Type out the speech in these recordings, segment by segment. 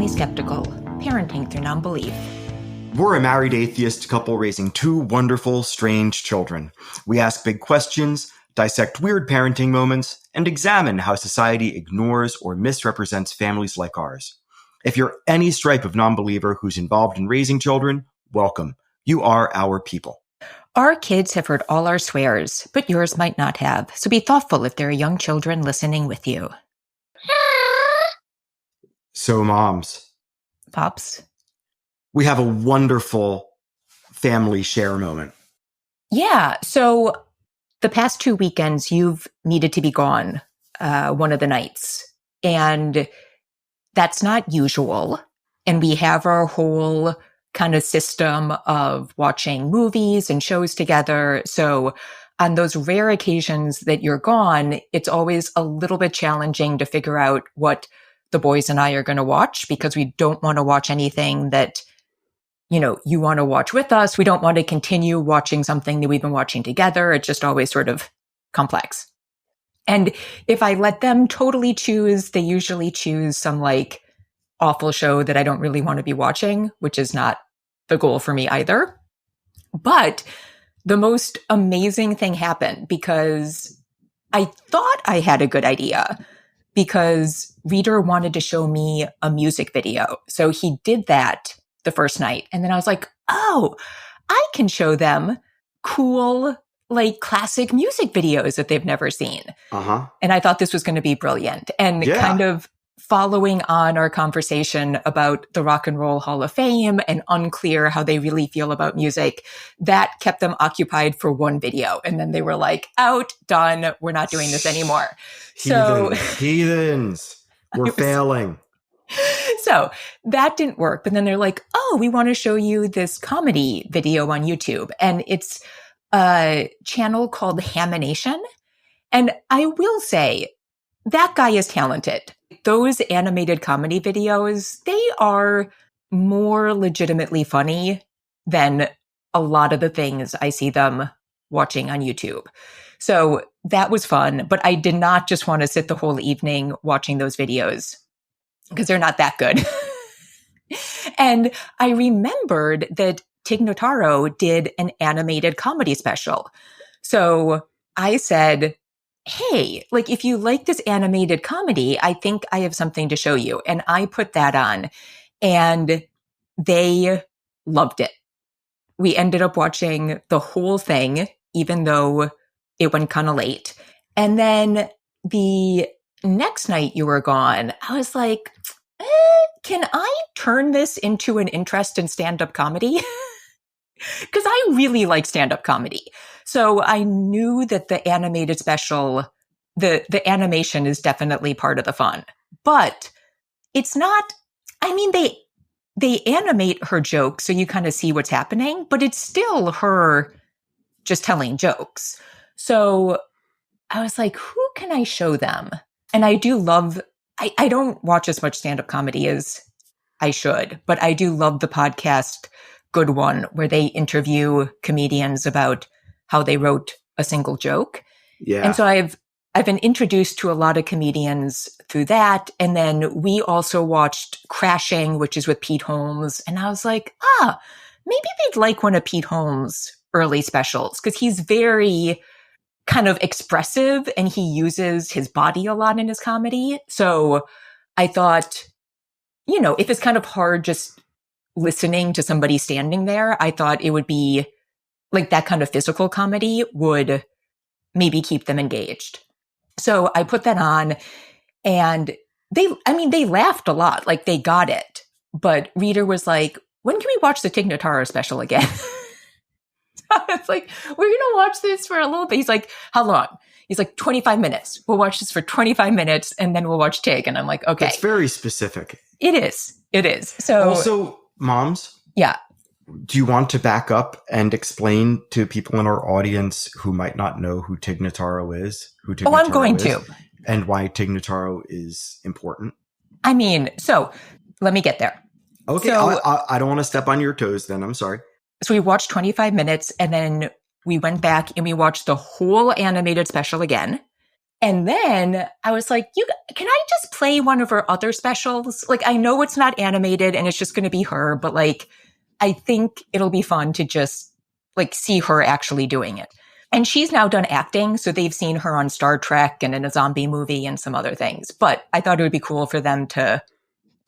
Profoundly Skeptical, Parenting Through Nonbelief. We're a married atheist couple raising two wonderful, strange children. We ask big questions, dissect weird parenting moments, and examine how society ignores or misrepresents families like ours. If you're any stripe of non-believer who's involved in raising children, welcome. You are our people. Our kids have heard all our swears, but yours might not have, so be thoughtful if there are young children listening with you. So, moms. Pops? We have a wonderful family share moment. Yeah, so the past 2 weekends, you've needed to be gone one of the nights, and that's not usual. And we have our whole kind of system of watching movies and shows together. So on those rare occasions that you're gone, it's always a little bit challenging to figure out what the boys and I are going to watch, because we don't want to watch anything that, you want to watch with us. We don't want to continue watching something that we've been watching together. It's just always sort of complex. And if I let them totally choose, they usually choose some awful show that I don't really want to be watching, which is not the goal for me either. But the most amazing thing happened, because I thought I had a good idea, because Reader wanted to show me a music video. So he did that the first night. And then I was like, oh, I can show them cool, classic music videos that they've never seen. Uh-huh. And I thought this was going to be brilliant. And kind of following on our conversation about the Rock and Roll Hall of Fame and unclear how they really feel about music, that kept them occupied for one video. And then they were like, out, done, we're not doing this anymore. Heathens. We're failing. So that didn't work. But then they're like, oh, we want to show you this comedy video on YouTube. And it's a channel called Hamination. And I will say, that guy is talented. Those animated comedy videos, they are more legitimately funny than a lot of the things I see them watching on YouTube. So that was fun, but I did not just want to sit the whole evening watching those videos, because they're not that good. And I remembered that Tig Notaro did an animated comedy special. So I said, hey, if you like this animated comedy, I think I have something to show you. And I put that on, and they loved it. We ended up watching the whole thing, even though it went kind of late. And then the next night you were gone, I was like, can I turn this into an interest in stand-up comedy? Because I really like stand-up comedy. So I knew that the animated special, the animation is definitely part of the fun. But it's not, they animate her jokes so you kind of see what's happening, but it's still her just telling jokes. So I was like, who can I show them? And I do love, I don't watch as much stand-up comedy as I should, but I do love the podcast Good One, where they interview comedians about how they wrote a single joke. Yeah. And so I've been introduced to a lot of comedians through that. And then we also watched Crashing, which is with Pete Holmes. And I was like, maybe they'd like one of Pete Holmes' early specials, because he's very kind of expressive and he uses his body a lot in his comedy. So I thought, if it's kind of hard just listening to somebody standing there, I thought it would be that kind of physical comedy would maybe keep them engaged. So I put that on, and they laughed a lot. They got it. But Reader was like, when can we watch the Tig Notaro special again? It's like, we're going to watch this for a little bit. He's like, how long? He's like, 25 minutes. We'll watch this for 25 minutes and then we'll watch Tig. And I'm like, okay. It's very specific. It is. So also, moms. Yeah. Do you want to back up and explain to people in our audience who might not know who Tig Notaro is? I'm going to. And why Tig Notaro is important? So let me get there. Okay. So, I don't want to step on your toes then. I'm sorry. So we watched 25 minutes, and then we went back and we watched the whole animated special again. And then I was like, can I just play one of her other specials? Like, I know it's not animated and it's just going to be her, but like, I think it'll be fun to just like see her actually doing it. And she's now done acting. So they've seen her on Star Trek and in a zombie movie and some other things. But I thought it would be cool for them to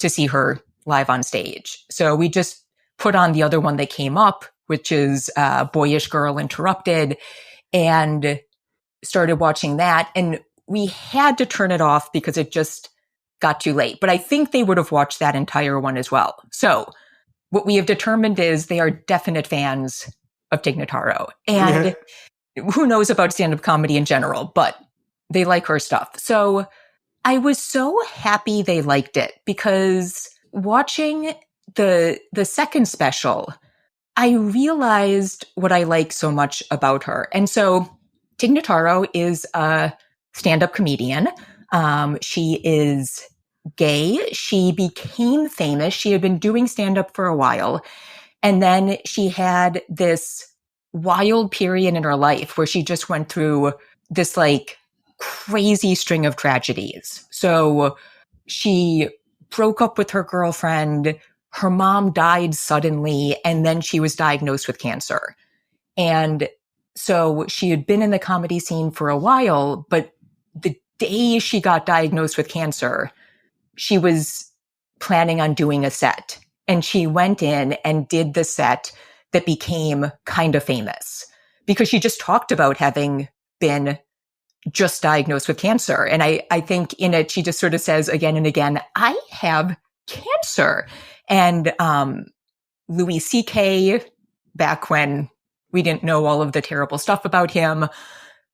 see her live on stage. So we just put on the other one that came up, which is Boyish Girl Interrupted, and started watching that. And we had to turn it off because it just got too late. But I think they would have watched that entire one as well. So what we have determined is they are definite fans of Tig Notaro. And who knows about stand-up comedy in general, but they like her stuff. So I was so happy they liked it because watching the second special, I realized what I like so much about her. And so Tig Notaro is a stand-up comedian. She is gay. She became famous. She had been doing stand-up for a while. And then she had this wild period in her life where she just went through this like crazy string of tragedies. So she broke up with her girlfriend. Her mom died suddenly, and then she was diagnosed with cancer. And so she had been in the comedy scene for a while, but the day she got diagnosed with cancer, she was planning on doing a set. And she went in and did the set that became kind of famous because she just talked about having been just diagnosed with cancer. And I think in it, she just sort of says again and again, I have cancer. And Louis C.K., back when we didn't know all of the terrible stuff about him,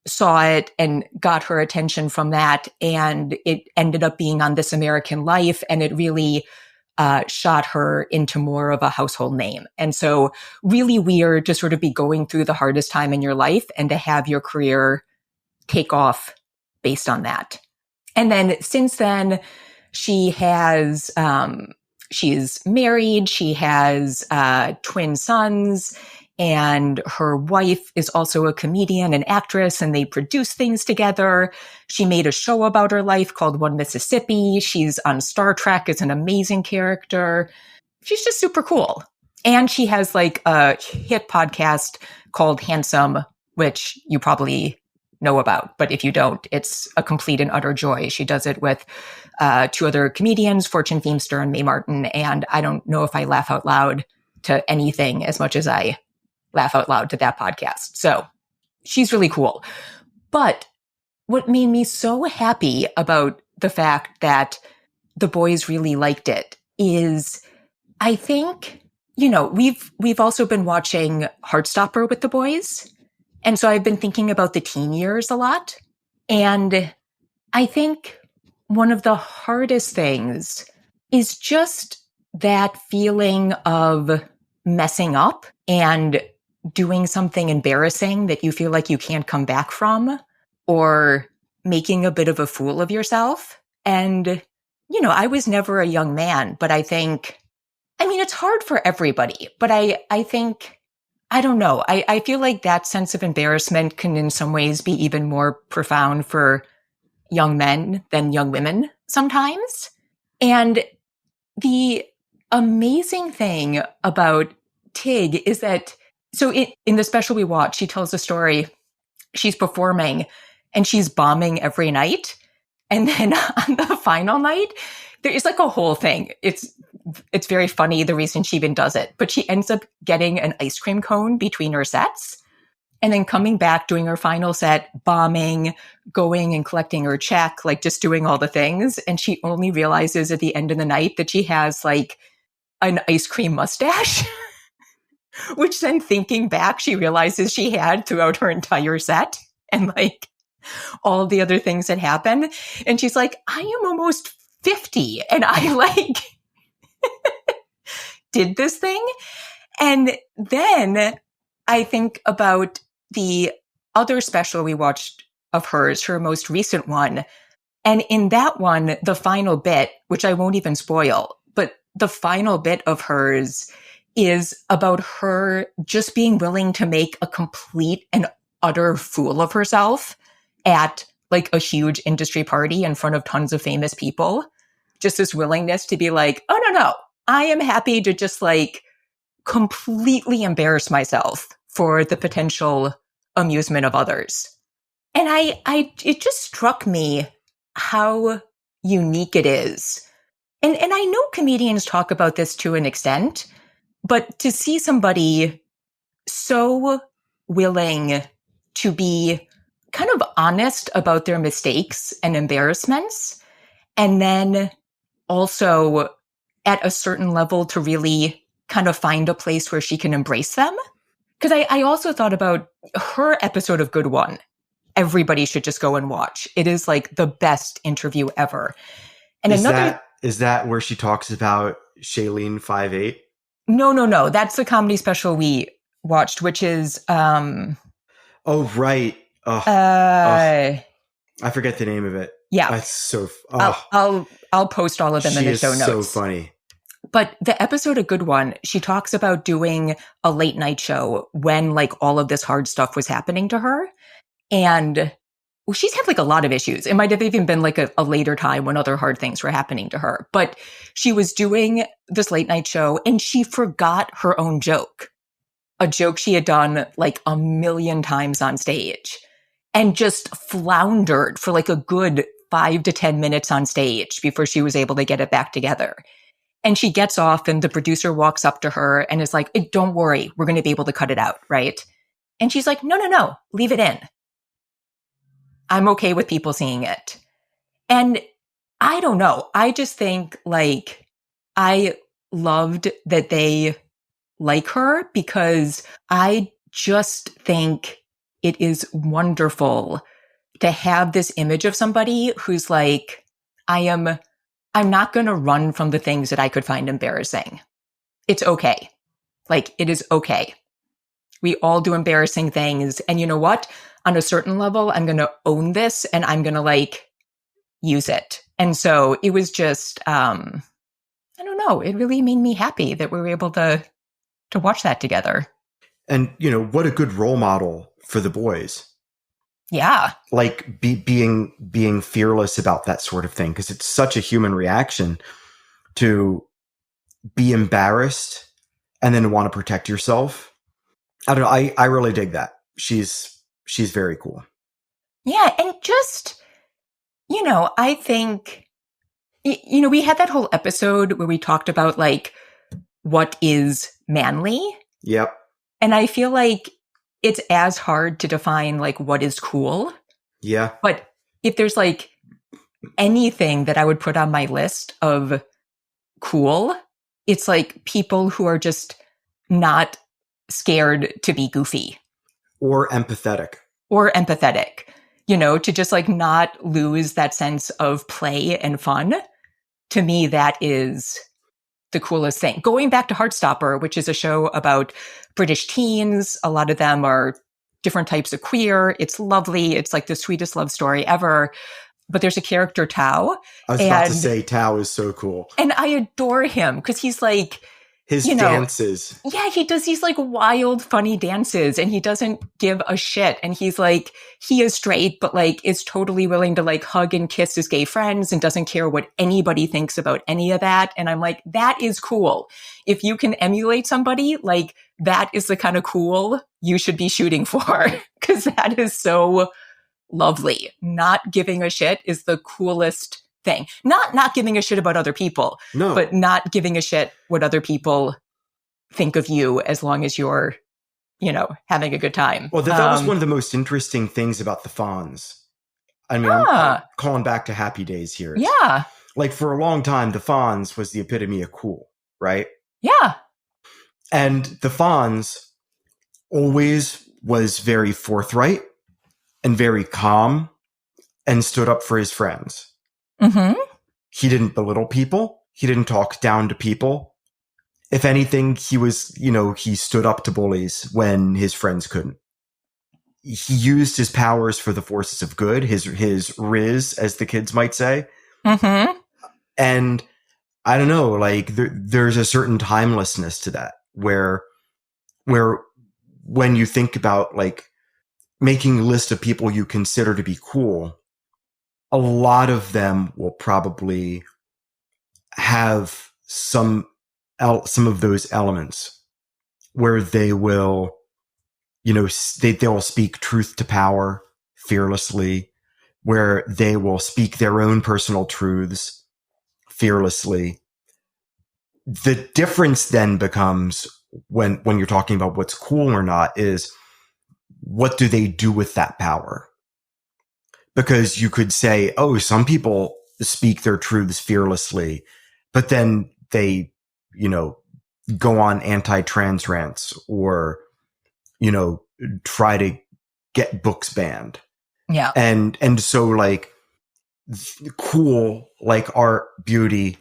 saw it and got her attention from that. And it ended up being on This American Life. And it really shot her into more of a household name. And so really weird to sort of be going through the hardest time in your life and to have your career take off based on that. And then since then, she has, she's married, she has twin sons, and her wife is also a comedian and actress, and they produce things together. She made a show about her life called One Mississippi. She's on Star Trek as an amazing character. She's just super cool. And she has like a hit podcast called Handsome, which you probably know about. But if you don't, it's a complete and utter joy. She does it with two other comedians, Fortune Feimster and Mae Martin. And I don't know if I laugh out loud to anything as much as I laugh out loud to that podcast. So she's really cool. But what made me so happy about the fact that the boys really liked it is I think, you know, we've also been watching Heartstopper with the boys. And so I've been thinking about the teen years a lot. And I think one of the hardest things is just that feeling of messing up and doing something embarrassing that you feel like you can't come back from, or making a bit of a fool of yourself. And, you know, I was never a young man, but I think, I mean, it's hard for everybody, but I think, I don't know. I feel like that sense of embarrassment can in some ways be even more profound for young men than young women sometimes. And the amazing thing about Tig is that, so in the special we watched, she tells a story, she's performing and she's bombing every night. And then on the final night, there's like a whole thing. It's very funny, the reason she even does it, but she ends up getting an ice cream cone between her sets and then coming back, doing her final set, bombing, going and collecting her check, like just doing all the things. And she only realizes at the end of the night that she has like an ice cream mustache, which then thinking back, she realizes she had throughout her entire set and like all the other things that happen. And she's like, I am almost 50 and I like did this thing. And then I think about the other special we watched of hers, her most recent one. And in that one, the final bit, which I won't even spoil, but the final bit of hers is about her just being willing to make a complete and utter fool of herself at like a huge industry party in front of tons of famous people. Just this willingness to be like, oh, no, I am happy to just like completely embarrass myself for the potential amusement of others. And it just struck me how unique it is. And I know comedians talk about this to an extent, but to see somebody so willing to be kind of honest about their mistakes and embarrassments, and then also at a certain level to really kind of find a place where she can embrace them. Because I also thought about her episode of Good One. Everybody should just go and watch. It is like the best interview ever. And is that where she talks about Shailene 5'8"? No. That's the comedy special we watched, which is oh, right. I forget the name of it. Yeah. That's so I'll post all of them in the show notes. So funny. But the episode of Good One, she talks about doing a late night show when like all of this hard stuff was happening to her. And she's had like a lot of issues. It might have even been like a later time when other hard things were happening to her. But she was doing this late night show and she forgot her own joke, a joke she had done like a million times on stage, and just floundered for like a good 5 to 10 minutes on stage before she was able to get it back together. And she gets off and the producer walks up to her and is like, don't worry, we're going to be able to cut it out, right? And she's like, no, leave it in. I'm okay with people seeing it. And I don't know. I just think like I loved that they like her because I just think it is wonderful to have this image of somebody who's like, I'm not going to run from the things that I could find embarrassing. It's okay. Like, it is okay. We all do embarrassing things. And you know what? On a certain level, I'm going to own this and I'm going to like use it. And so it was just, I don't know. It really made me happy that we were able to watch that together. And, you know, what a good role model for the boys. Yeah. Like being fearless about that sort of thing. Because it's such a human reaction to be embarrassed and then want to protect yourself. I don't know. I really dig that. She's very cool. Yeah. And just, you know, I think, you know, we had that whole episode where we talked about like, what is manly? Yep. And I feel like it's as hard to define like what is cool. Yeah. But if there's like anything that I would put on my list of cool, it's like people who are just not scared to be goofy. Or empathetic. You know, to just like not lose that sense of play and fun. To me, that is the coolest thing. Going back to Heartstopper, which is a show about British teens. A lot of them are different types of queer. It's lovely. It's like the sweetest love story ever. But there's a character, Tao. I was about to say Tao is so cool. And I adore him because he's like, his dances. Yeah, he does these like wild, funny dances and he doesn't give a shit. And he's like, he is straight, but like is totally willing to like hug and kiss his gay friends and doesn't care what anybody thinks about any of that. And I'm like, that is cool. If you can emulate somebody, like that is the kind of cool you should be shooting for because that is so lovely. Not giving a shit is the coolest thing. Not giving a shit about other people, no, but not giving a shit what other people think of you as long as you're, you know, having a good time. Well, that was one of the most interesting things about the Fonz. I mean, I'm calling back to Happy Days here. Yeah. Like for a long time, the Fonz was the epitome of cool, right? Yeah. And the Fonz always was very forthright and very calm and stood up for his friends. Mm-hmm. He didn't belittle people. He didn't talk down to people. If anything, he was, you know, he stood up to bullies when his friends couldn't. He used his powers for the forces of good, his riz, as the kids might say. Mm-hmm. And I don't know, like there's a certain timelessness to that where when you think about like making a list of people you consider to be cool, a lot of them will probably have some of those elements where they will, they'll speak truth to power fearlessly, where they will speak their own personal truths fearlessly. The difference then becomes when you're talking about what's cool or not is, what do they do with that power? Because you could say, oh, some people speak their truths fearlessly, but then they, go on anti-trans rants or, try to get books banned. Yeah. And so like cool, like art, beauty,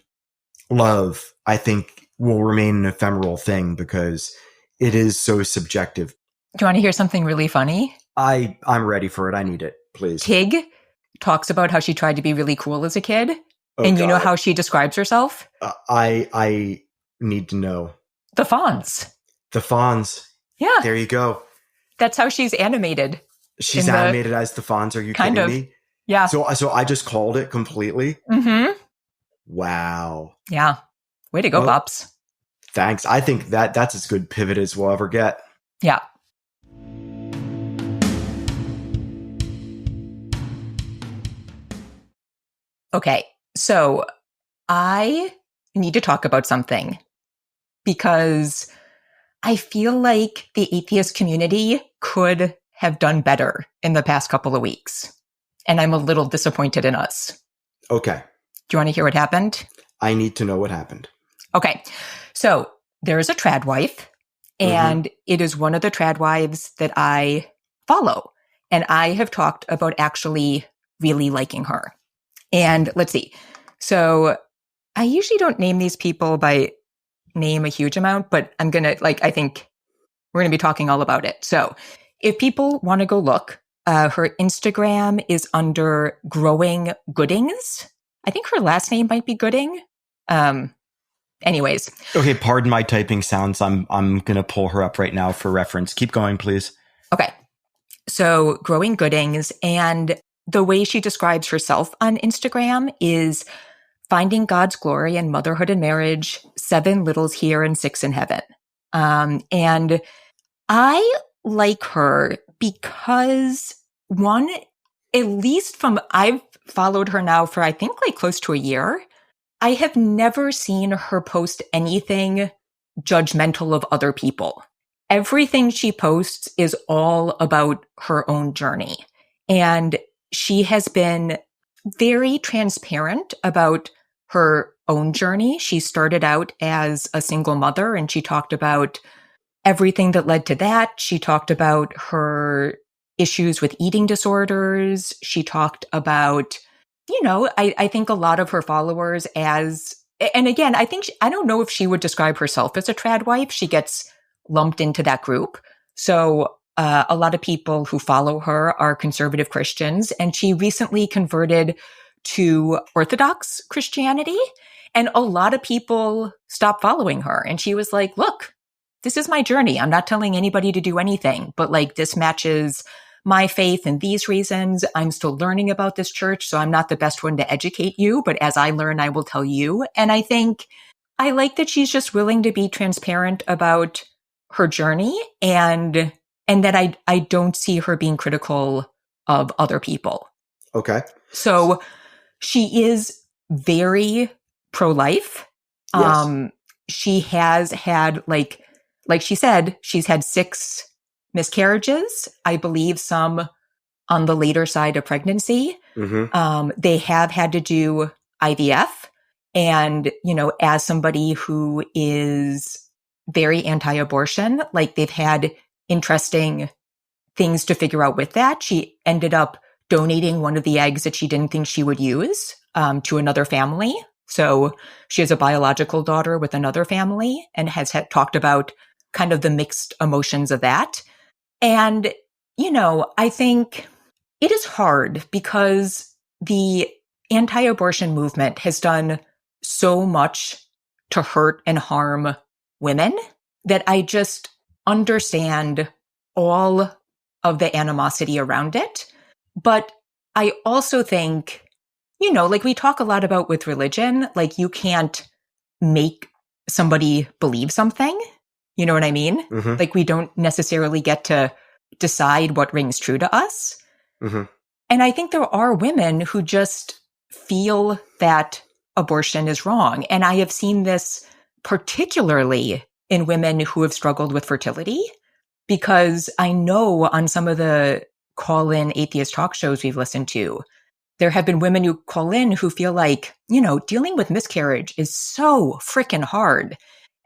love, I think will remain an ephemeral thing because it is so subjective. Do you want to hear something really funny? I'm ready for it. I need it, please. Tig talks about how she tried to be really cool as a kid. Oh, and God. You know how she describes herself? I need to know. The Fonz. The Fonz. Yeah. There you go. That's how she's animated. She's animated as the Fonz. Are you kidding me? Yeah. So I just called it completely. Mm-hmm. Wow. Yeah. Way to go, Pops. Thanks. I think that's as good pivot as we'll ever get. Yeah. Okay. So I need to talk about something because I feel like the atheist community could have done better in the past couple of weeks. And I'm a little disappointed in us. Okay. Do you want to hear what happened? I need to know what happened. Okay. So there is a trad wife, and it is one of the trad wives that I follow. And I have talked about actually really liking her. And let's see. So I usually don't name these people by name a huge amount, but I'm going to, I think we're going to be talking all about it. So if people want to go look, her Instagram is under Growing Goodings. I think her last name might be Gooding. Anyways. Okay, pardon my typing sounds. I'm going to pull her up right now for reference. Keep going, please. Okay. So Growing Goodings, and the way she describes herself on Instagram is finding God's glory in motherhood and marriage, 7 littles here and 6 in heaven. And I like her because one, at least I've followed her now for I think close to a year. I have never seen her post anything judgmental of other people. Everything she posts is all about her own journey. And she has been very transparent about her own journey. She started out as a single mother, and she talked about everything that led to that. She talked about her issues with eating disorders. She talked about, I think a lot of her followers and again, I don't know if she would describe herself as a trad wife. She gets lumped into that group. So a lot of people who follow her are conservative Christians, and she recently converted to Orthodox Christianity, and a lot of people stopped following her. And she was like, look, this is my journey. I'm not telling anybody to do anything, but this matches my faith and these reasons. I'm still learning about this church, so I'm not the best one to educate you, but as I learn, I will tell you. And I think I like that she's just willing to be transparent about her journey, and that I don't see her being critical of other people. Okay. So she is very pro-life. Yes. She has had, like she said, she's had 6 miscarriages, I believe some on the later side of pregnancy. They have had to do IVF. And, as somebody who is very anti-abortion, they've had interesting things to figure out with that. She ended up donating one of the eggs that she didn't think she would use to another family. So she has a biological daughter with another family and has talked about kind of the mixed emotions of that. And, I think it is hard because the anti-abortion movement has done so much to hurt and harm women that I just understand all of the animosity around it. But I also think like we talk a lot about with religion, like you can't make somebody believe something. You know what I mean? Mm-hmm. Like we don't necessarily get to decide what rings true to us. Mm-hmm. And I think there are women who just feel that abortion is wrong. And I have seen this particularly in women who have struggled with fertility, because I know on some of the call-in atheist talk shows we've listened to, there have been women who call in who feel like, dealing with miscarriage is so freaking hard.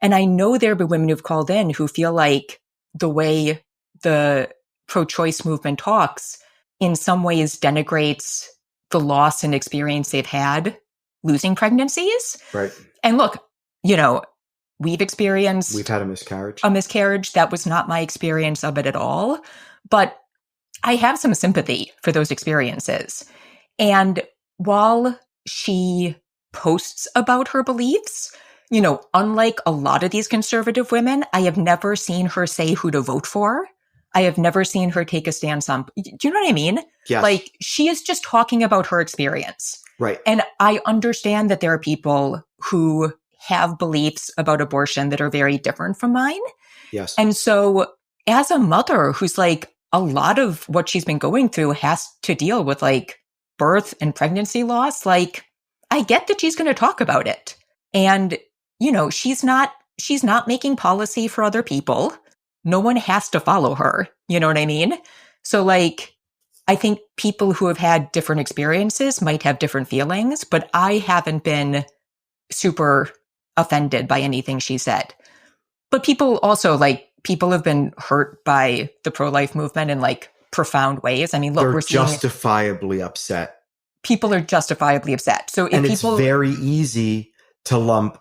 And I know there have been women who've called in who feel like the way the pro-choice movement talks in some ways denigrates the loss and experience they've had losing pregnancies. Right. And look, we've had a miscarriage. A miscarriage. That was not my experience of it at all. But I have some sympathy for those experiences. And while she posts about her beliefs, unlike a lot of these conservative women, I have never seen her say who to vote for. I have never seen her take a stance on, do you know what I mean? Yes. Like she is just talking about her experience. Right. And I understand that there are people who have beliefs about abortion that are very different from mine. Yes. And so as a mother who's like, a lot of what she's been going through has to deal with like birth and pregnancy loss. Like I get that she's going to talk about it. And, she's not making policy for other people. No one has to follow her. You know what I mean? So like, I think people who have had different experiences might have different feelings, but I haven't been super offended by anything she said. But people have been hurt by the pro-life movement in like profound ways. I mean, look, they're we're seeing justifiably upset. People are justifiably upset. So if it's very easy to lump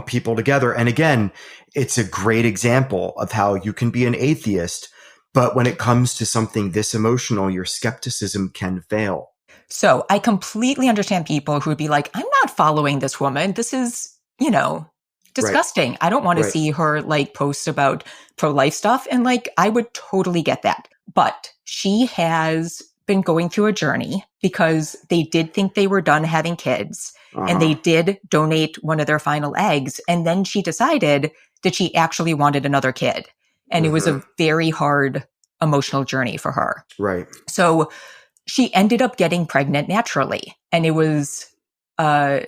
people together. And again, it's a great example of how you can be an atheist, but when it comes to something this emotional, your skepticism can fail. So I completely understand people who would be like, I'm not following this woman. This is, disgusting. Right. I don't want to see her like post about pro-life stuff. And like, I would totally get that. But she has been going through a journey because they did think they were done having kids. And they did donate one of their final eggs. And then she decided that she actually wanted another kid. And it was a very hard emotional journey for her. Right. So she ended up getting pregnant naturally. And it was a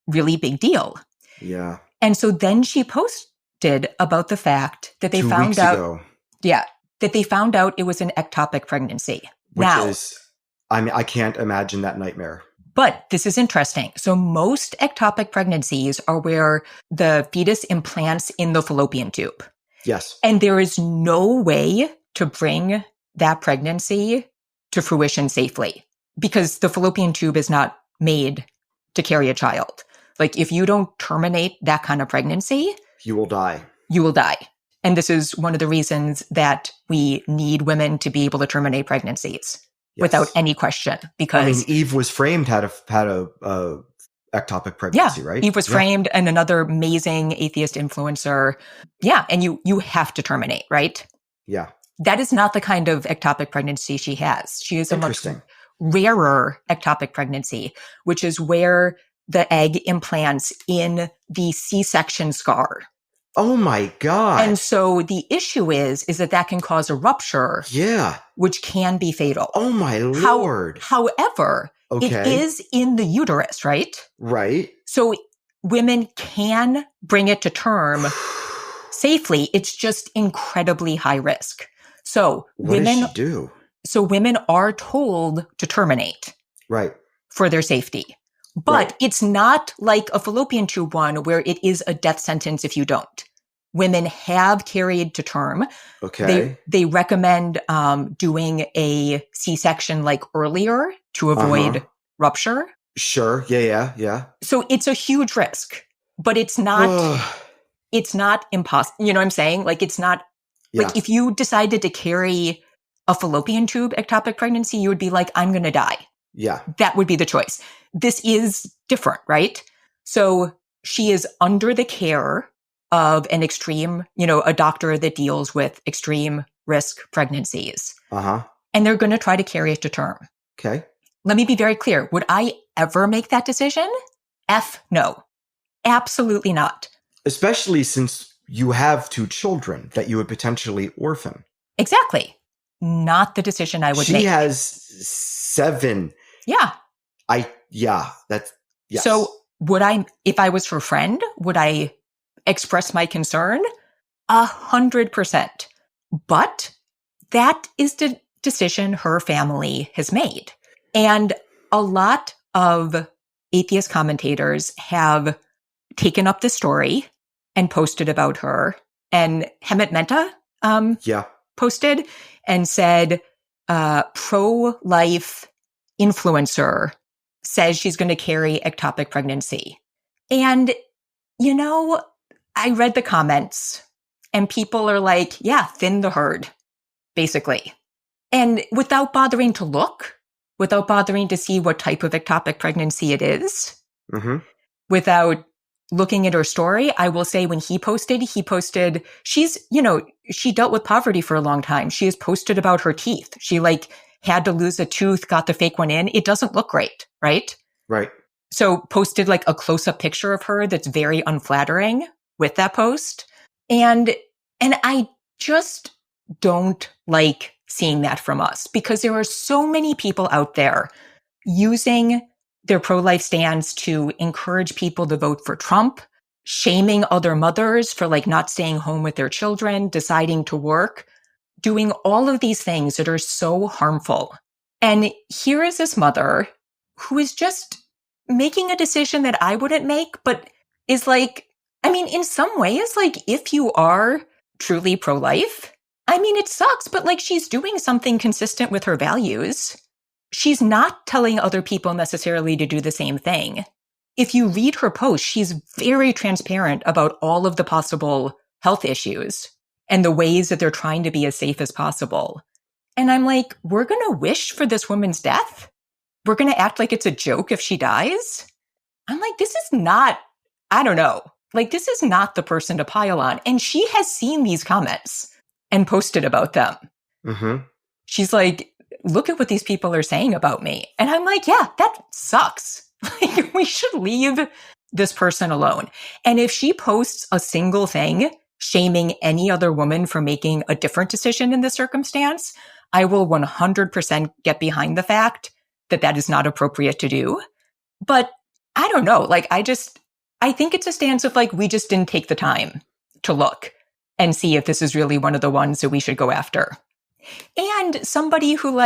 really big deal. Yeah. And so then she posted about the fact that they 2 found weeks out. ago. Yeah. That they found out it was an ectopic pregnancy. I can't imagine that nightmare. But this is interesting. So most ectopic pregnancies are where the fetus implants in the fallopian tube. Yes. And there is no way to bring that pregnancy to fruition safely because the fallopian tube is not made to carry a child. Like if you don't terminate that kind of pregnancy, you will die. You will die. And this is one of the reasons that we need women to be able to terminate pregnancies. Yes. Without any question, because Eve was framed had a ectopic pregnancy, right? Eve was framed, and another amazing atheist influencer. Yeah, and you have to terminate, right? Yeah, that is not the kind of ectopic pregnancy she has. She is a much rarer ectopic pregnancy, which is where the egg implants in the C-section scar. Oh my God. And so the issue is that can cause a rupture. Yeah. Which can be fatal. Oh my Lord. However, it is in the uterus, right? Right. So women can bring it to term safely. It's just incredibly high risk. So what does she do? So women are told to terminate. Right. For their safety. But it's not like a fallopian tube one where it is a death sentence if you don't. Women have carried to term. Okay. They recommend doing a C-section like earlier to avoid rupture. Sure. Yeah. So it's a huge risk, but it's not. It's not impossible. You know what I'm saying? Like it's not. Like if you decided to carry a fallopian tube ectopic pregnancy, you would be like, I'm going to die. Yeah. That would be the choice. This is different, right? So she is under the care of an extreme, a doctor that deals with extreme risk pregnancies. And they're going to try to carry it to term. Okay. Let me be very clear. Would I ever make that decision? F no. Absolutely not. Especially since you have 2 children that you would potentially orphan. Exactly. Not the decision I would make. She has 7. Yeah. Yes. So would I, if I was her friend, would I express my concern? 100%. But that is the decision her family has made. And a lot of atheist commentators have taken up the story and posted about her. And Hemant Mehta posted and said, pro-life influencer says she's going to carry ectopic pregnancy. And, you know, I read the comments and people are like, yeah, thin the herd, basically. And without bothering to look, without bothering to see what type of ectopic pregnancy it is, without looking at her story, I will say when he posted, she's, she dealt with poverty for a long time. She has posted about her teeth. She had to lose a tooth, got the fake one in. It doesn't look great, right? Right. So posted a close-up picture of her that's very unflattering with that post. And I just don't like seeing that from us because there are so many people out there using their pro-life stance to encourage people to vote for Trump, shaming other mothers for not staying home with their children, deciding to work, doing all of these things that are so harmful. And here is this mother who is just making a decision that I wouldn't make, but is in some ways, if you are truly pro-life, it sucks, but she's doing something consistent with her values. She's not telling other people necessarily to do the same thing. If you read her post, she's very transparent about all of the possible health issues and the ways that they're trying to be as safe as possible. And I'm like, we're going to wish for this woman's death? We're going to act like it's a joke if she dies? I'm like, this is not, I don't know. This is not the person to pile on. And she has seen these comments and posted about them. She's like, look at what these people are saying about me. And I'm like, yeah, that sucks. We should leave this person alone. And if she posts a single thing shaming any other woman for making a different decision in this circumstance, I will 100% get behind the fact that that is not appropriate to do. But I don't know. I think it's a stance of we just didn't take the time to look and see if this is really one of the ones that we should go after. And somebody who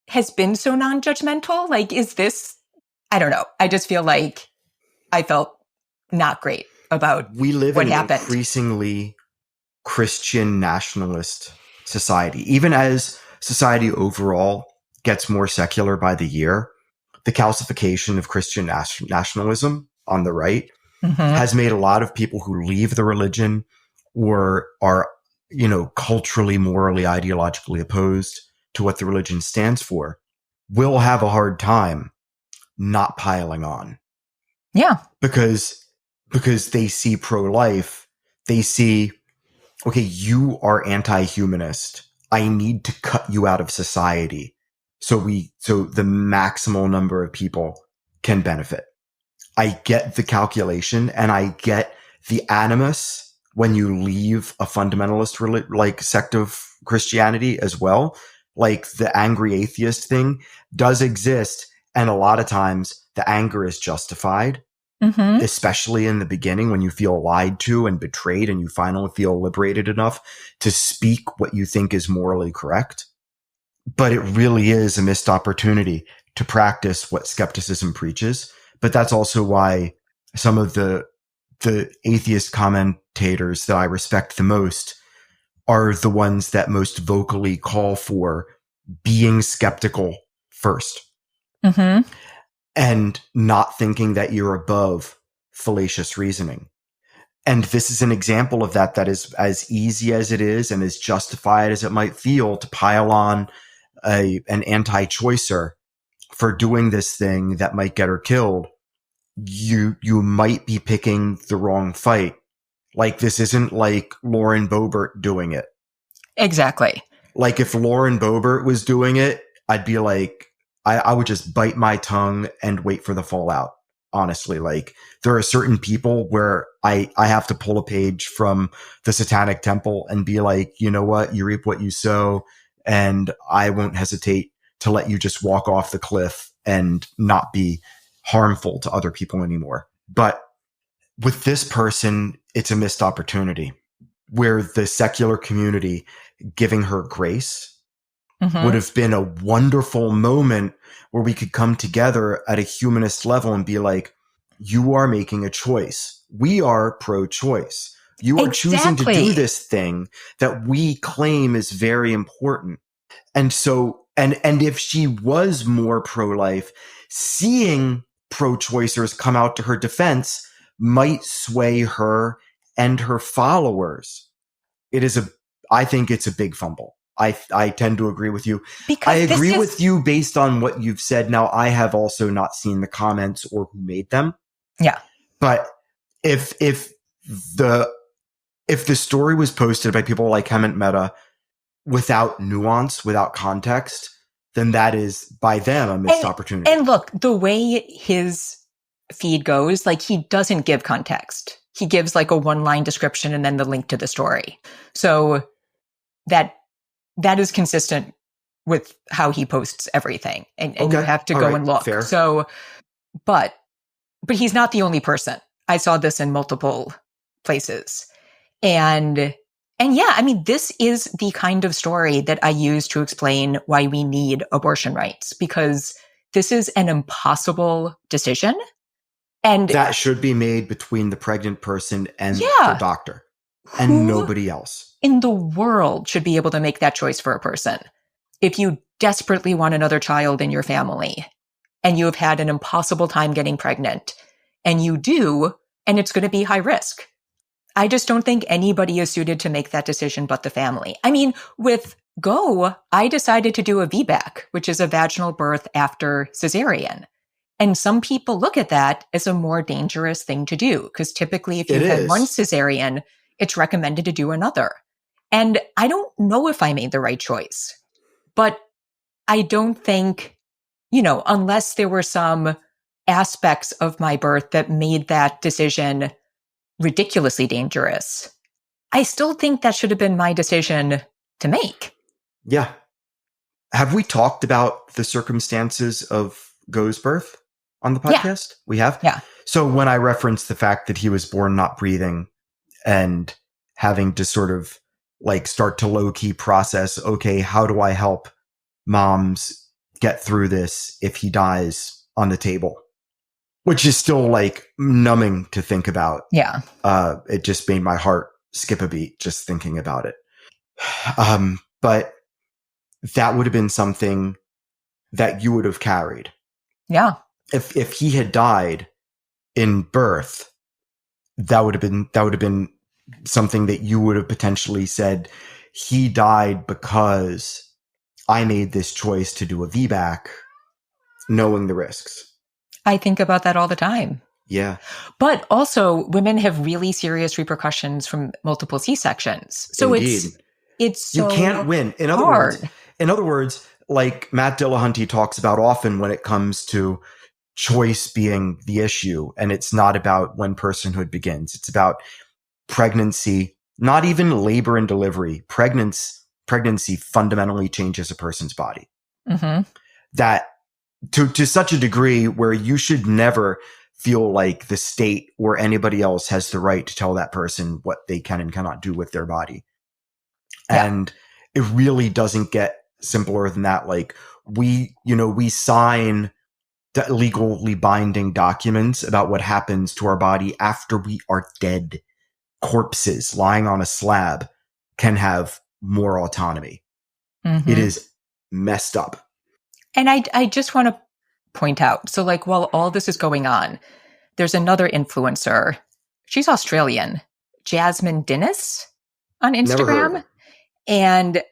has been so non-judgmental, is this, I don't know. I just feel I felt not great about what happened. We live in an increasingly Christian nationalist society. Even as society overall gets more secular by the year, the calcification of Christian nationalism on the right has made a lot of people who leave the religion or are, culturally, morally, ideologically opposed to what the religion stands for, will have a hard time not piling on. Yeah. Because they see pro-life, they see, okay, you are anti-humanist. I need to cut you out of society so the maximal number of people can benefit. I get the calculation and I get the animus when you leave a fundamentalist sect of Christianity as well. The angry atheist thing does exist. And a lot of times the anger is justified, especially in the beginning when you feel lied to and betrayed and you finally feel liberated enough to speak what you think is morally correct. But it really is a missed opportunity to practice what skepticism preaches. But that's also why some of the atheist commentators that I respect the most are the ones that most vocally call for being skeptical first. And not thinking that you're above fallacious reasoning. And this is an example of that is as easy as it is and as justified as it might feel to pile on an anti-choicer for doing this thing that might get her killed. You might be picking the wrong fight. This isn't Lauren Boebert doing it. Exactly. If Lauren Boebert was doing it, I'd be like, I would just bite my tongue and wait for the fallout. Honestly, like there are certain people where I have to pull a page from the Satanic Temple and be like, you know what, you reap what you sow, and I won't hesitate to let you just walk off the cliff and not be harmful to other people anymore. But with this person, it's a missed opportunity where the secular community giving her grace would have been a wonderful moment where we could come together at a humanist level and be like, you are making a choice. We are pro-choice. You are choosing to do this thing that we claim is very important. And so, and if she was more pro-life, seeing pro-choicers come out to her defense might sway her and her followers. I think it's a big fumble. I tend to agree with you. Because I agree with you based on what you've said. Now, I have also not seen the comments or who made them. Yeah. But if the story was posted by people like Hemant Mehta without nuance, without context, then that is by them a missed opportunity. And look, the way his feed goes, like he doesn't give context. He gives like a one-line description and then the link to the story. So that is consistent with how he posts everything. And you have to go and look. Fair. So, but he's not the only person. I saw this in multiple places. And yeah, I mean, this is the kind of story that I use to explain why we need abortion rights, because this is an impossible decision. And that should be made between the pregnant person and the doctor and nobody else in the world should be able to make that choice for a person. If you desperately want another child in your family and you have had an impossible time getting pregnant, and you do, and it's going to be high risk. I just don't think anybody is suited to make that decision but the family. I mean, with Go, I decided to do a VBAC, which is a vaginal birth after cesarean. And some people look at that as a more dangerous thing to do, because typically if you've had one cesarean, it's recommended to do another. And I don't know if I made the right choice, but I don't think, unless there were some aspects of my birth that made that decision ridiculously dangerous, I still think that should have been my decision to make. Yeah. Have we talked about the circumstances of Go's birth on the podcast? Yeah. We have? Yeah. So when I referenced the fact that he was born not breathing and having to sort of like start to low-key process, okay, how do I help moms get through this if he dies on the table? Which is still like numbing to think about. Yeah. It just made my heart skip a beat just thinking about it. But that would have been something that you would have carried. Yeah. If he had died in birth, that would have been something that you would have potentially said, he died because I made this choice to do a VBAC, knowing the risks. I think about that all the time. Yeah. But also, women have really serious repercussions from multiple C-sections. So Indeed. it's so you can't win. In other words, like Matt Dillahunty talks about often when it comes to choice being the issue, and it's not about when personhood begins. It's about pregnancy, not even labor and delivery. Pregnancy fundamentally changes a person's body. Mm-hmm. That to such a degree where you should never feel like the state or anybody else has the right to tell that person what they can and cannot do with their body. Yeah. And it really doesn't get simpler than that. Like we sign legally binding documents about what happens to our body after we are dead. Corpses lying on a slab can have more autonomy. Mm-hmm. It is messed up. And I just want to point out, so like while all this is going on, there's another influencer. She's Australian, Jasmine Dennis on Instagram. And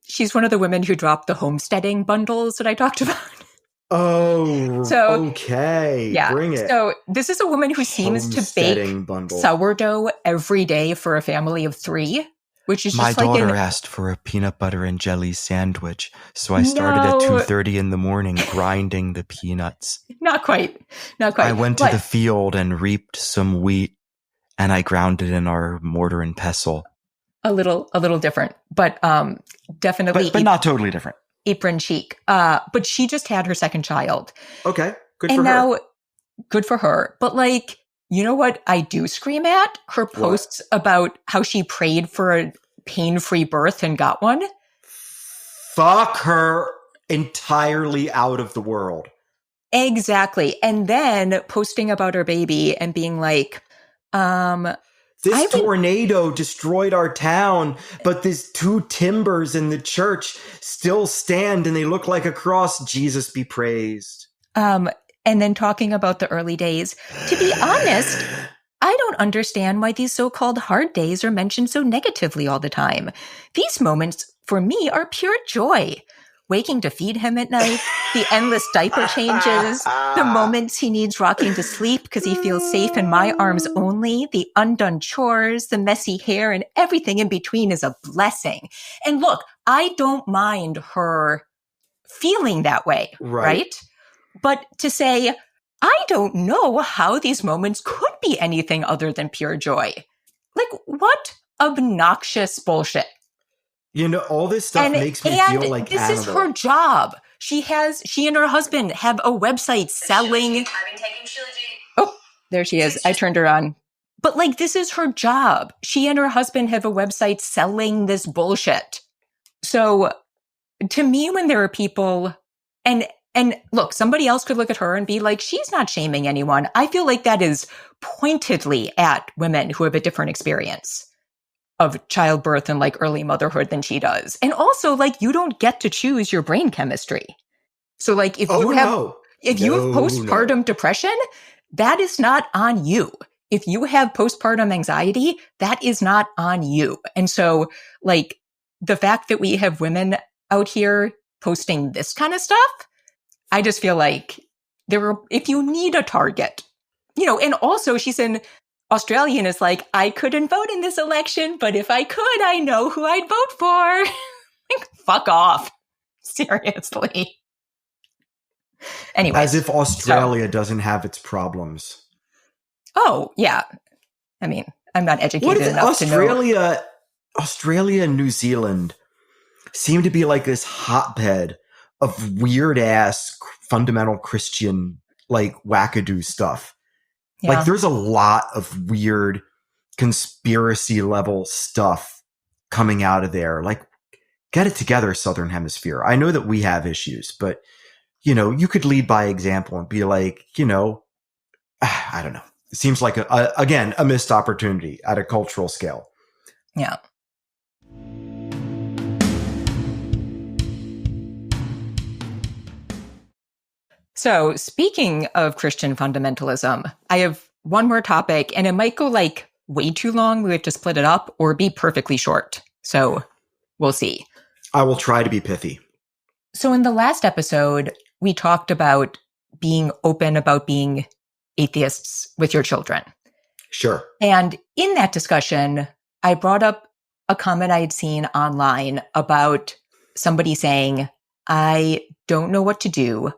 she's one of the women who dropped the homesteading bundles that I talked about. Oh, so, okay. Yeah. Bring it. So this is a woman who seems to bake sourdough every day for a family of 3. which is My just like daughter asked for a peanut butter and jelly sandwich, so I started at 2:30 in the morning grinding the peanuts. Not quite. I went to the field and reaped some wheat, and I ground it in our mortar and pestle. A little different, but definitely, but not totally different. Apron chic. But she just had her second child. Okay, good and for now, her. Good for her. But like, you know what I do scream at? Her posts about how she prayed for a pain-free birth and got one. Fuck her entirely out of the world. Exactly. And then posting about her baby and being like, this tornado destroyed our town, but these two timbers in the church still stand and they look like a cross. Jesus be praised. And then talking about the early days. To be honest, I don't understand why these so-called hard days are mentioned so negatively all the time. These moments, for me, are pure joy. Waking to feed him at night, the endless diaper changes, the moments he needs rocking to sleep because he feels safe in my arms only, the undone chores, the messy hair, and everything in between is a blessing. And look, I don't mind her feeling that way, right? But to say, I don't know how these moments could be anything other than pure joy. Like, what obnoxious bullshit. You know, all this stuff makes me feel like this is her job. She and her husband have a website selling. Oh, there she is. I turned her on. But like, this is her job. She and her husband have a website selling this bullshit. So to me, when there are people and look, somebody else could look at her and be like, she's not shaming anyone. I feel like that is pointedly at women who have a different experience of childbirth and like early motherhood than she does. And also, like, you don't get to choose your brain chemistry. So like, if you have postpartum depression, that is not on you. If you have postpartum anxiety, that is not on you. And so like, the fact that we have women out here posting this kind of stuff, I just feel like if you need a target, you know, and also she's in Australia and is like, I couldn't vote in this election, but if I could, I know who I'd vote for. Like, fuck off. Seriously. Anyway. As if Australia doesn't have its problems. Oh, yeah. I mean, I'm not educated enough to know. Australia and New Zealand seem to be like this hotbed of weird ass fundamental Christian like wackadoo stuff. Yeah. Like there's a lot of weird conspiracy level stuff coming out of there. Like, get it together, Southern Hemisphere. I know that we have issues, but you know, you could lead by example and be like, you know, I don't know. It seems like again, a missed opportunity at a cultural scale. Yeah. So speaking of Christian fundamentalism, I have one more topic and it might go like way too long. We have to split it up or be perfectly short. So we'll see. I will try to be pithy. So in the last episode, we talked about being open about being atheists with your children. Sure. And in that discussion, I brought up a comment I had seen online about somebody saying, I don't know what to do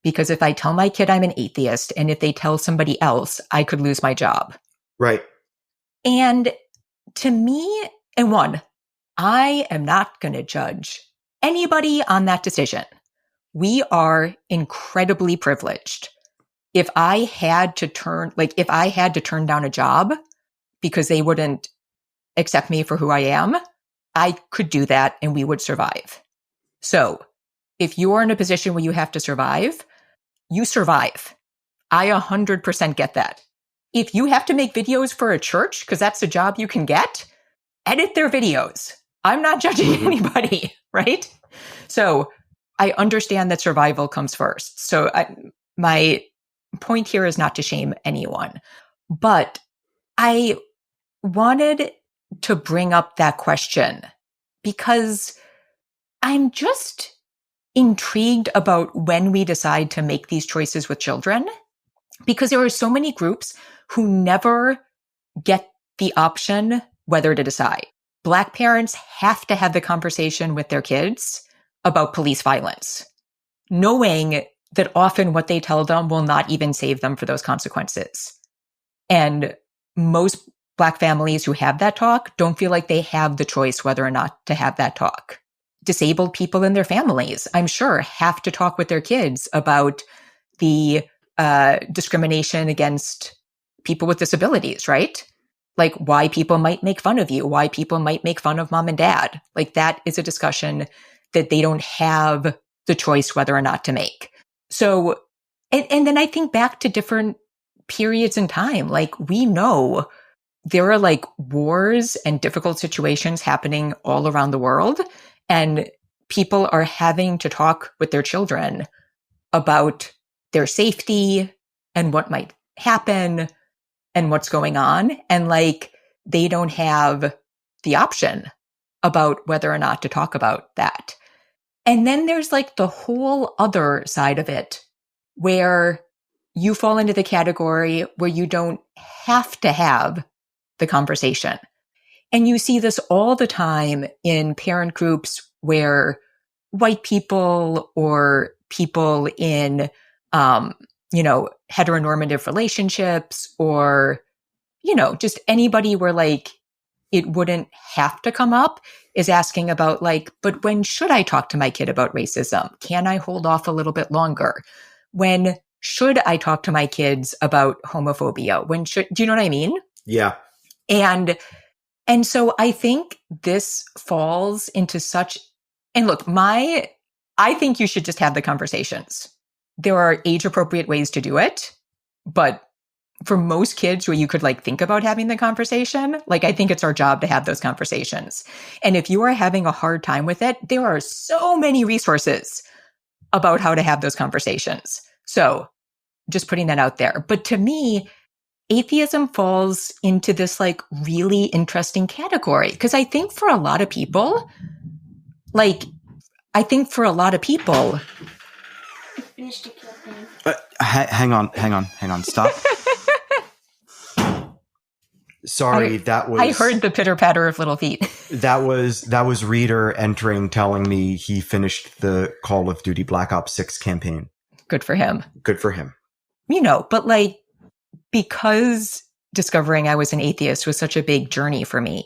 because if I tell my kid I'm an atheist and if they tell somebody else, I could lose my job. Right. And to me, and one, I am not going to judge anybody on that decision. We are incredibly privileged. If I had to turn down a job because they wouldn't accept me for who I am, I could do that and we would survive. So if you're in a position where you have to survive, you survive. I 100% get that. If you have to make videos for a church, because that's a job you can get, edit their videos. I'm not judging anybody, right? So I understand that survival comes first. So my point here is not to shame anyone, but I wanted to bring up that question because I'm just intrigued about when we decide to make these choices with children, because there are so many groups who never get the option whether to decide. Black parents have to have the conversation with their kids about police violence, knowing that often what they tell them will not even save them for those consequences. And most Black families who have that talk don't feel like they have the choice whether or not to have that talk. Disabled people in their families, I'm sure, have to talk with their kids about the discrimination against people with disabilities, right? Like why people might make fun of you, why people might make fun of mom and dad. Like that is a discussion that they don't have the choice whether or not to make. So, and then I think back to different periods in time. Like we know there are like wars and difficult situations happening all around the world, and people are having to talk with their children about their safety and what might happen and what's going on. And like, they don't have the option about whether or not to talk about that. And then there's like the whole other side of it where you fall into the category where you don't have to have the conversation. And you see this all the time in parent groups where white people or people in, heteronormative relationships or, just anybody where like it wouldn't have to come up is asking about like, but when should I talk to my kid about racism? Can I hold off a little bit longer? When should I talk to my kids about homophobia? Do you know what I mean? Yeah. And so I think this falls into and look, I think you should just have the conversations. There are age appropriate ways to do it, but for most kids where you could like think about having the conversation, like I think it's our job to have those conversations. And if you are having a hard time with it, there are so many resources about how to have those conversations. So just putting that out there. But to me, atheism falls into this like really interesting category because I think for a lot of people, hang on, stop. Sorry, I heard the pitter patter of little feet. That was Reader entering, telling me he finished the Call of Duty Black Ops 6 campaign. Good for him. But like, because discovering I was an atheist was such a big journey for me,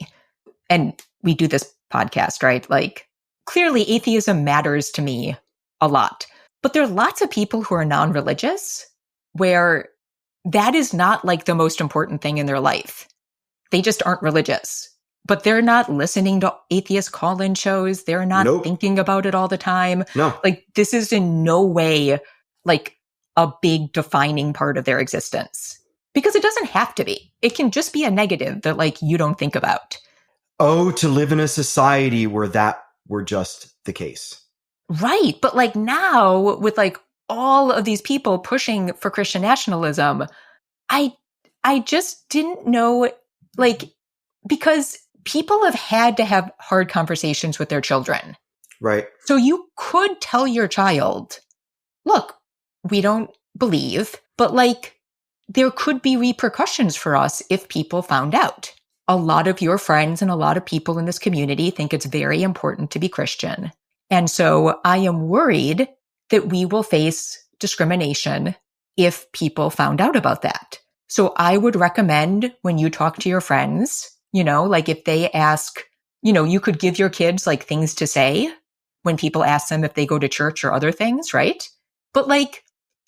and we do this podcast, right? Like, clearly atheism matters to me a lot. But there are lots of people who are non-religious where that is not like the most important thing in their life. They just aren't religious. But they're not listening to atheist call-in shows. They're not thinking about it all the time. No. Like, this is in no way like a big defining part of their existence. Because it doesn't have to be. It can just be a negative that like you don't think about. Oh, to live in a society where that were just the case. Right. But like now with like all of these people pushing for Christian nationalism, I just didn't know, like, because people have had to have hard conversations with their children. Right. So you could tell your child, look, we don't believe, but like, there could be repercussions for us if people found out. A lot of your friends and a lot of people in this community think it's very important to be Christian. And so I am worried that we will face discrimination if people found out about that. So I would recommend when you talk to your friends, like if they ask, you could give your kids like things to say when people ask them if they go to church or other things, right? But like,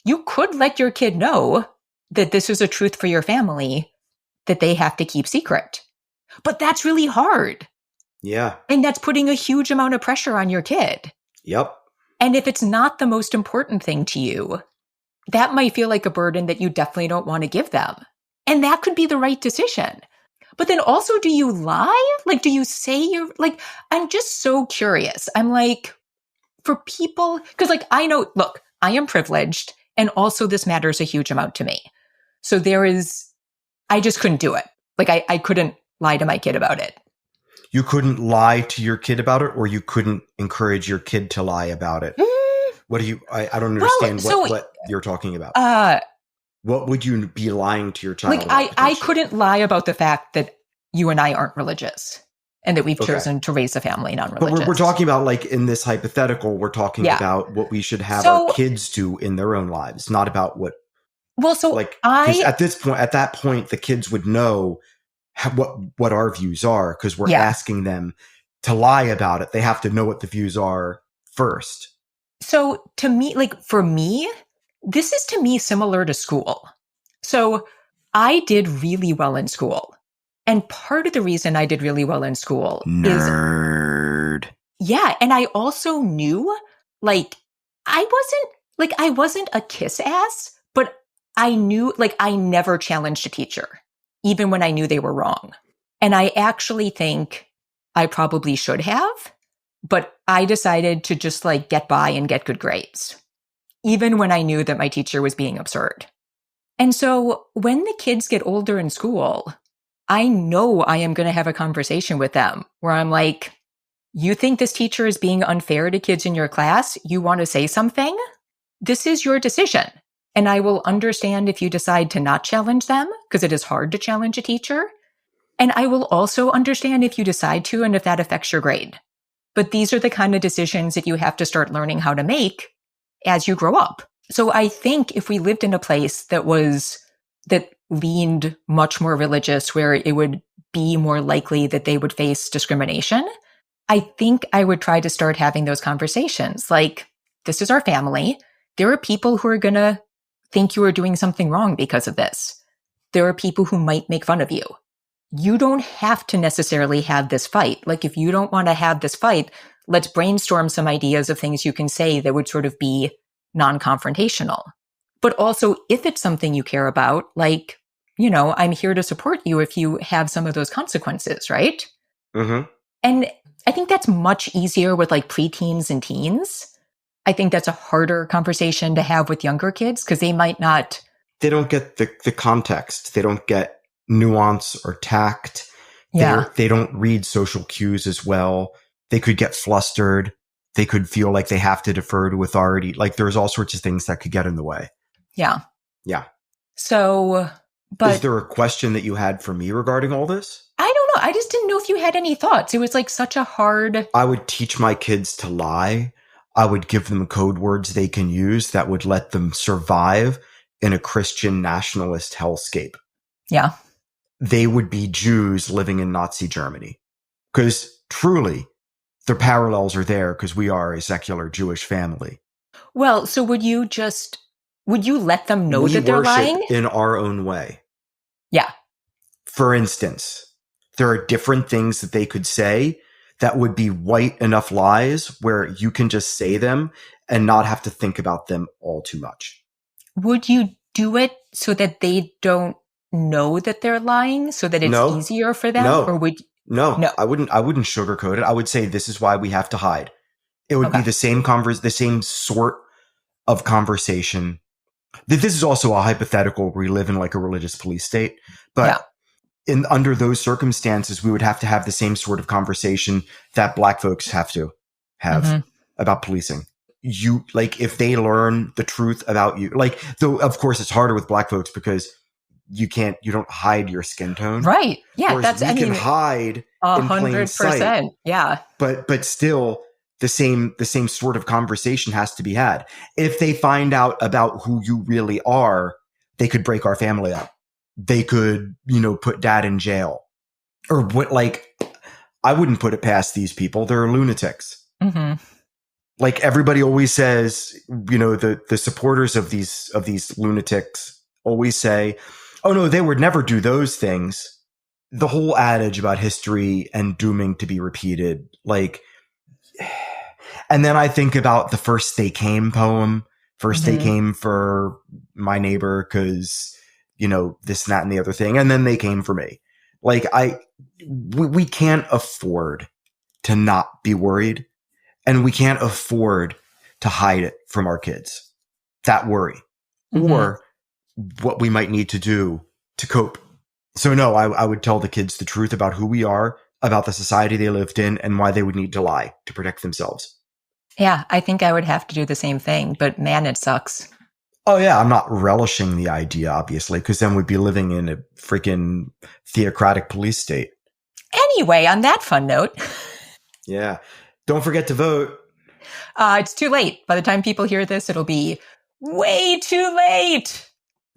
you could let your kid know that this is a truth for your family that they have to keep secret. But that's really hard. Yeah. And that's putting a huge amount of pressure on your kid. Yep. And if it's not the most important thing to you, that might feel like a burden that you definitely don't want to give them. And that could be the right decision. But then also, do you lie? Like, do you say you're like, I'm just so curious. I'm like, for people, because like, I know, look, I am privileged. And also this matters a huge amount to me. So I just couldn't do it. Like I couldn't lie to my kid about it. You couldn't lie to your kid about it, or you couldn't encourage your kid to lie about it? What do you, I don't understand what you're talking about. What would you be lying to your child about? I couldn't lie about the fact that you and I aren't religious. and that we've Okay. chosen to raise a family non-religious. But we're talking about, like, in this hypothetical, we're talking about what we should have our kids do in their own lives, not about what. Well, so like, at that point, the kids would know what our views are, because we're asking them to lie about it. They have to know what the views are first. So to me, like, for me, this is to me similar to school. So I did really well in school. And part of the reason I did really well in school Nerd. And I also knew, like, I wasn't a kiss ass, but I knew, like, I never challenged a teacher, even when I knew they were wrong. And I actually think I probably should have, but I decided to just, like, get by and get good grades, even when I knew that my teacher was being absurd. And so when the kids get older in school, I know I am going to have a conversation with them where I'm like, you think this teacher is being unfair to kids in your class? You want to say something? This is your decision. And I will understand if you decide to not challenge them, because it is hard to challenge a teacher. And I will also understand if you decide to and if that affects your grade. But these are the kind of decisions that you have to start learning how to make as you grow up. So I think if we lived in a place that leaned much more religious, where it would be more likely that they would face discrimination, I think I would try to start having those conversations. Like, this is our family. There are people who are going to think you are doing something wrong because of this. There are people who might make fun of you. You don't have to necessarily have this fight. Like, if you don't want to have this fight, let's brainstorm some ideas of things you can say that would sort of be non-confrontational. But also, if it's something you care about, like, you know, I'm here to support you if you have some of those consequences, right? Mm-hmm. And I think that's much easier with, like, preteens and teens. I think that's a harder conversation to have with younger kids because they might not. They don't get the context. They don't get nuance or tact. Yeah. They don't read social cues as well. They could get flustered. They could feel like they have to defer to authority. Like, there's all sorts of things that could get in the way. Yeah. Yeah. So, but is there a question that you had for me regarding all this? I don't know. I just didn't know if you had any thoughts. It was, like, such a hard. I would teach my kids to lie. I would give them code words they can use that would let them survive in a Christian nationalist hellscape. Yeah. They would be Jews living in Nazi Germany. Because truly, the parallels are there because we are a secular Jewish family. Well, so would you let them know that they're lying? In our own way. Yeah. For instance, there are different things that they could say that would be white enough lies where you can just say them and not have to think about them all too much. Would you do it so that they don't know that they're lying, so that it's easier for them? No. Or would No, I wouldn't sugarcoat it. I would say this is why we have to hide. It would be the same sort of conversation. This is also a hypothetical where we live in, like, a religious police state, but under those circumstances, we would have to have the same sort of conversation that Black folks have to have about policing. You, like, if they learn the truth about you, like, though, of course, it's harder with Black folks because you don't hide your skin tone. Right. Yeah. Whereas we can hide 100%. Yeah. But still the same sort of conversation has to be had. If they find out about who you really are, they could break our family up. They could, put dad in jail, or what, like, I wouldn't put it past these people. They're lunatics. Mm-hmm. Like, everybody always says, the supporters of these lunatics always say, oh no, they would never do those things. The whole adage about history and dooming to be repeated, like, and then I think about the First They Came poem. First they came for my neighbor because, this, that, and the other thing. And then they came for me. Like, we can't afford to not be worried, and we can't afford to hide it from our kids, that worry, or what we might need to do to cope. So no, I would tell the kids the truth about who we are, about the society they lived in, and why they would need to lie to protect themselves. Yeah, I think I would have to do the same thing, but man, it sucks. Oh yeah, I'm not relishing the idea, obviously, because then we'd be living in a freaking theocratic police state. Anyway, on that fun note. Yeah. Don't forget to vote. It's too late. By the time people hear this, it'll be way too late.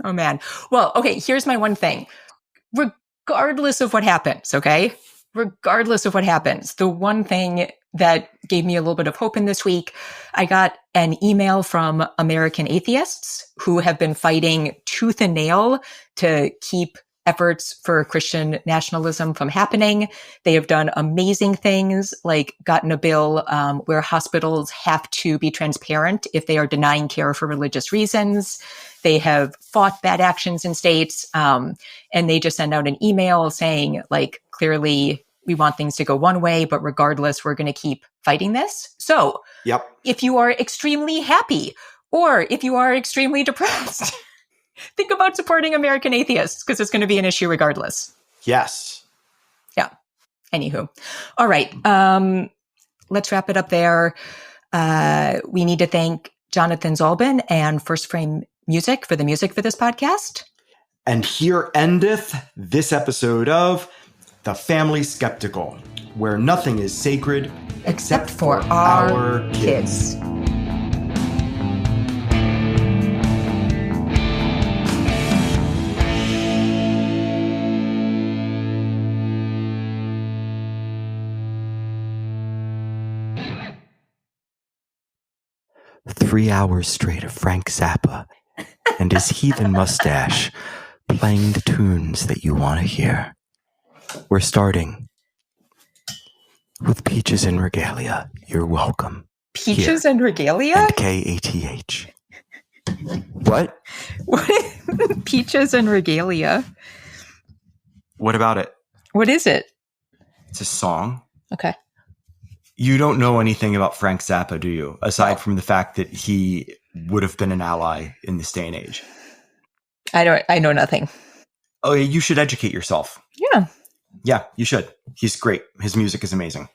Oh, man. Well, okay, here's my one thing. Regardless of what happens, okay? Regardless of what happens, the one thing that gave me a little bit of hope in this week, I got an email from American atheists who have been fighting tooth and nail to keep efforts for Christian nationalism from happening. They have done amazing things, like gotten a bill where hospitals have to be transparent if they are denying care for religious reasons. They have fought bad actions in states, and they just send out an email saying, like, clearly we want things to go one way, but regardless, we're going to keep fighting this. So if you are extremely happy or if you are extremely depressed, think about supporting American atheists because it's going to be an issue regardless. Yes. Yeah. Anywho. All right. Let's wrap it up there. We need to thank Jonathan Zalbin and First Frame Music for the music for this podcast. And here endeth this episode of The Family Skeptical, where nothing is sacred except for our kids. 3 hours straight of Frank Zappa and his heathen mustache playing the tunes that you want to hear. We're starting with Peaches and Regalia. You're welcome. Peaches and Regalia? And KATH. What? What? Peaches and Regalia. What about it? What is it? It's a song. Okay. You don't know anything about Frank Zappa, do you? Aside from the fact that he would have been an ally in this day and age. I know nothing. Oh, you should educate yourself. Yeah. Yeah, you should. He's great. His music is amazing.